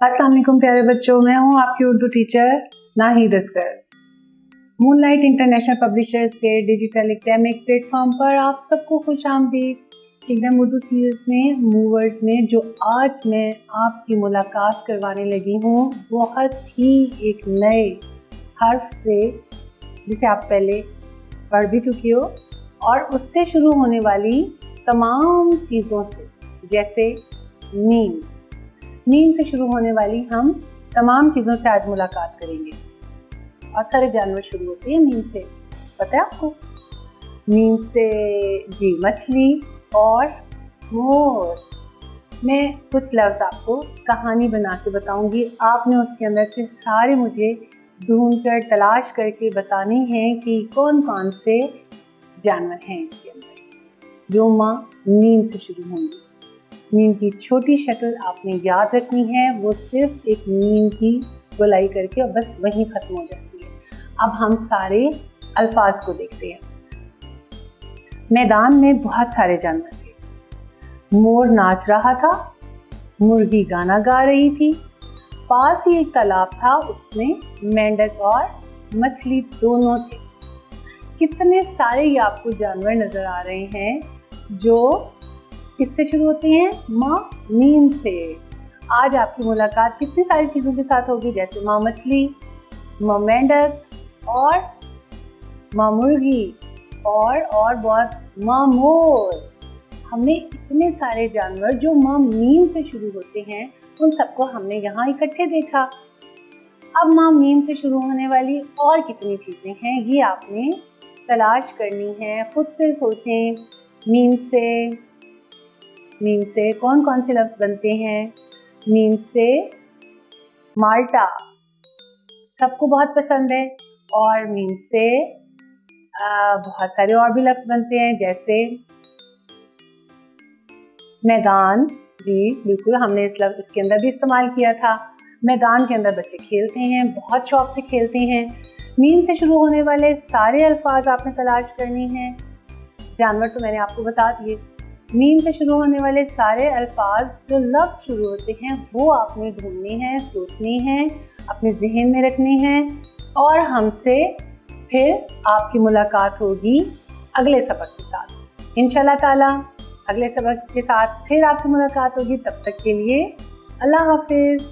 अस्सलाम वालेकुम प्यारे बच्चों, मैं हूँ आपकी Urdu teacher Nahid Asghar. Moonlight International Publishers के डिजिटल एकेडमिक प्लेटफॉर्म पर आप सबको खुश आमदीद। एकदम उर्दू सीरीज में मूवर्स में जो आज मैं आपकी मुलाकात करवाने लगी हूँ बहुत ही एक नए हर्फ से जिसे आप पहले पढ़ भी चुकी हो और उससे शुरू होने वाली तमाम चीज़ों से, जैसे नीम से शुरू होने वाली हम तमाम चीज़ों से आज मुलाकात करेंगे। बहुत सारे जानवर शुरू होते हैं नीम से, पता है आपको? नीम से जी मछली और मोर। मैं कुछ लफ्ज़ आपको कहानी बना के बताऊंगी, आपने उसके अंदर से सारे मुझे ढूंढकर तलाश करके बताने हैं कि कौन कौन से जानवर हैं इसके अंदर जो माँ नीम से शुरू होंगे। नीम की छोटी शक्ल आपने याद रखनी है, वो सिर्फ एक नीम की गोलाई करके और बस वहीं ख़त्म हो जाती है। अब हम सारे अल्फाज को देखते हैं। मैदान में बहुत सारे जानवर थे। मोर नाच रहा था, मुर्गी गाना गा रही थी, पास ही एक तालाब था, उसमें मेंढक और मछली दोनों थे। कितने सारे ये आपको जानवर नज़र आ रहे हैं जो किससे शुरू होते हैं? माँ नीम से। आज आपकी मुलाकात कितनी सारी चीज़ों के साथ होगी, जैसे माँ मछली, माँ मेंढक और माँ मुर्गी और बहुत माँ मोर। हमने इतने सारे जानवर जो माँ नीम से शुरू होते हैं उन सबको हमने यहाँ इकट्ठे देखा। अब माँ नीम से शुरू होने वाली और कितनी चीज़ें हैं ये आपने तलाश करनी है। खुद से सोचें, नीम से कौन कौन से लफ्ज़ बनते हैं। नीम से माल्टा सबको बहुत पसंद है, और नीम से बहुत सारे और भी लफ्ज़ बनते हैं, जैसे मैदान। जी बिल्कुल, हमने इसके अंदर भी इस्तेमाल किया था। मैदान के अंदर बच्चे खेलते हैं, बहुत शौक से खेलते हैं। नीम से शुरू होने वाले सारे अल्फाज आपने तलाश करनी है। जानवर तो मैंने आपको बता दिए। नीम से शुरू होने वाले सारे अल्फाज जो लफ्ज़ शुरू होते हैं वो आपने ढूंढने हैं, सोचने हैं, अपने जहन में रखने हैं, और हमसे फिर आपकी मुलाकात होगी अगले सबक के साथ। इंशाल्लाह ताला अगले सबक के साथ फिर आपसे मुलाकात होगी। तब तक के लिए अल्लाह हाफिज़।